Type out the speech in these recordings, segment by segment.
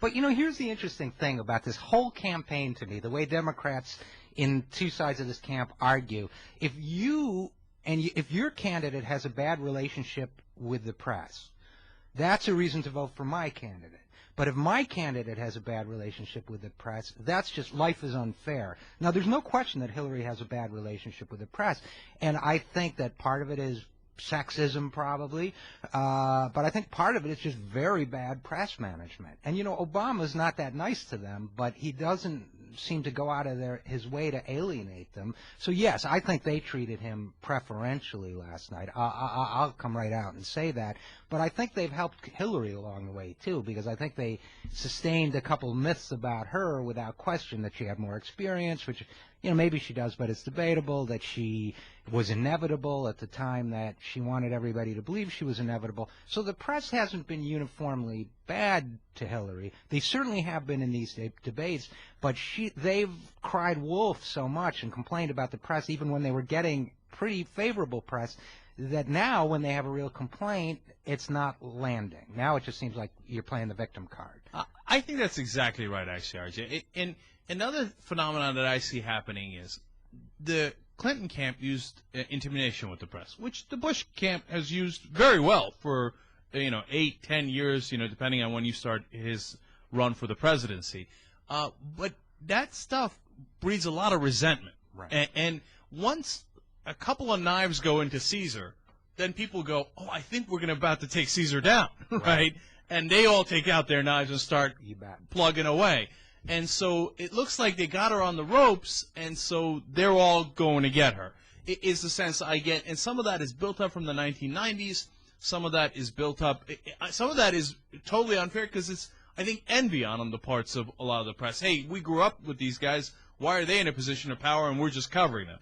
But, here's the interesting thing about this whole campaign to me, the way Democrats in two sides of this camp argue. If your candidate has a bad relationship with the press, that's a reason to vote for my candidate. But if my candidate has a bad relationship with the press, that's just, life is unfair. Now, there's no question that Hillary has a bad relationship with the press, and I think that part of it is sexism probably, but I think part of it is just very bad press management. And, Obama's not that nice to them, but he doesn't seem to go out of his way to alienate them. So, yes, I think they treated him preferentially last night. I'll come right out and say that. But I think they've helped Hillary along the way, too, because I think they sustained a couple myths about her without question, that she had more experience, which, maybe she does, but it's debatable, that she was inevitable at the time that she wanted everybody to believe she was inevitable. So the press hasn't been uniformly bad to Hillary. They certainly have been in these debates, but they've cried wolf so much and complained about the press, even when they were getting pretty favorable press, that now when they have a real complaint, it's not landing. Now it just seems like you're playing the victim card. I think that's exactly right, actually, RJ. And another phenomenon that I see happening is the Clinton camp used intimidation with the press, which the Bush camp has used very well for 8, 10 years, depending on when you start his run for the presidency. But that stuff breeds a lot of resentment. Right. And once a couple of knives go into Caesar, then people go, oh, I think we're about to take Caesar down, right? And they all take out their knives and start plugging away. And so it looks like they got her on the ropes, and so they're all going to get her. It is the sense I get. And some of that is built up from the 1990s. Some of that is built up. Some of that is totally unfair because it's, I think, envy on the parts of a lot of the press. Hey, we grew up with these guys. Why are they in a position of power and we're just covering them?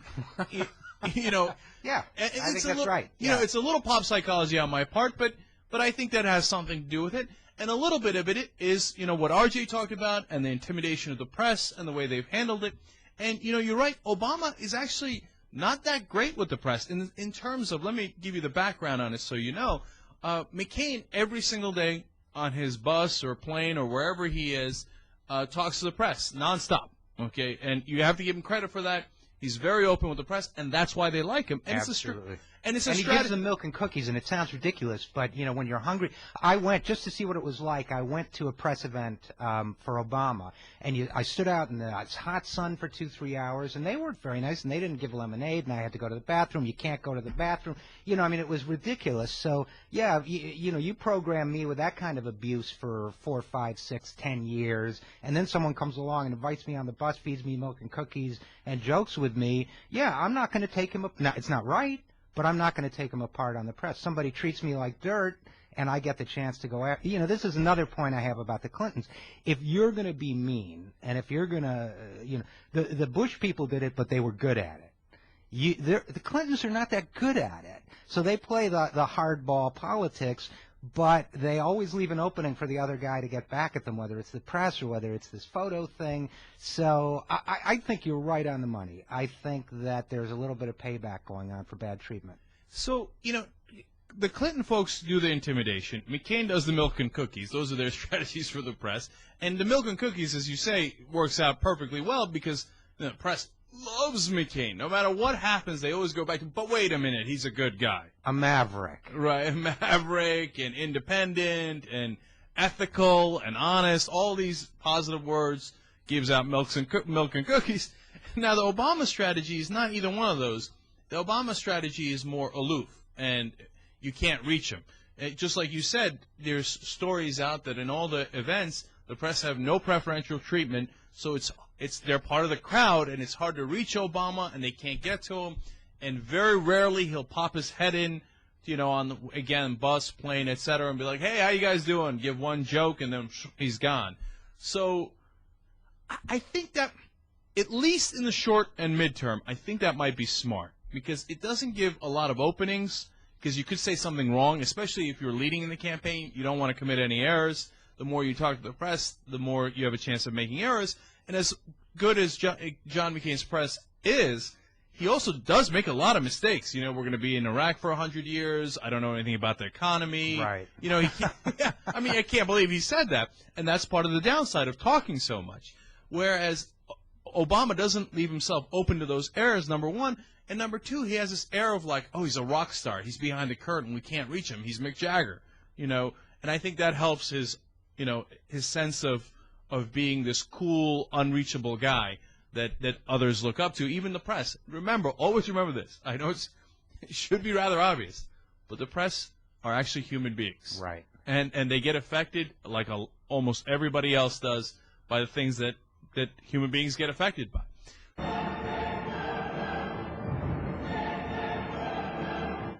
Yeah, I think that's right. It's a little pop psychology on my part, but I think that has something to do with it. And a little bit of it is, what RJ talked about and the intimidation of the press and the way they've handled it. And, you're right, Obama is actually not that great with the press in terms of, let me give you the background on it so you know. McCain, every single day on his bus or plane or wherever he is, talks to the press nonstop, okay? And you have to give him credit for that. He's very open with the press, and that's why they like him. And Absolutely. And he gives them milk and cookies, and it sounds ridiculous, but, when you're hungry. I went, just to see what it was like, I went to a press event for Obama, and I stood out in the hot sun for 2-3 hours, and they weren't very nice, and they didn't give lemonade, and I had to go to the bathroom. You can't go to the bathroom. It was ridiculous. So, yeah, you program me with that kind of abuse for 4, 5, 6, 10 years, and then someone comes along and invites me on the bus, feeds me milk and cookies, and jokes with me. Yeah, I'm not going to take him up. Now, it's not right, but I'm not going to take them apart on the press. Somebody treats me like dirt, and I get the chance to go after. This is another point I have about the Clintons. If you're going to be mean, and if you're going to, the Bush people did it, but they were good at it. The Clintons are not that good at it. So they play the hardball politics, but they always leave an opening for the other guy to get back at them, whether it's the press or whether it's this photo thing. So I think you're right on the money. I think that there's a little bit of payback going on for bad treatment. So, the Clinton folks do the intimidation. McCain does the milk and cookies. Those are their strategies for the press. And the milk and cookies, as you say, works out perfectly well because the press loves McCain. No matter what happens, they always go back to, but wait a minute, he's a good guy. A maverick. Right, a maverick and independent and ethical and honest. All these positive words, gives out milk and cookies. Now, the Obama strategy is not either one of those. The Obama strategy is more aloof, and you can't reach him. Just like you said, there's stories out that in all the events, the press have no preferential treatment, so they're part of the crowd, and it's hard to reach Obama, and they can't get to him. And very rarely he'll pop his head in, on the, bus, plane, etc., and be like, "Hey, how you guys doing?" Give one joke, and then he's gone. So I think that, at least in the short and midterm, I think that might be smart because it doesn't give a lot of openings. Because you could say something wrong, especially if you're leading in the campaign. You don't want to commit any errors. The more you talk to the press, the more you have a chance of making errors. And as good as John McCain's press is, he also does make a lot of mistakes. You know, we're going to be in Iraq for 100 years. I don't know anything about the economy. Right. You know, yeah, I mean, I can't believe he said that. And that's part of the downside of talking so much. Whereas Obama doesn't leave himself open to those errors, number one. And number two, he has this air of like, oh, he's a rock star. He's behind the curtain. We can't reach him. He's Mick Jagger, you know. And I think that helps his, you know, his sense of being this cool, unreachable guy that others look up to, even the press. Remember, always remember this. I know it should be rather obvious, but the press are actually human beings. Right. And they get affected, like almost everybody else does, by the things that human beings get affected by.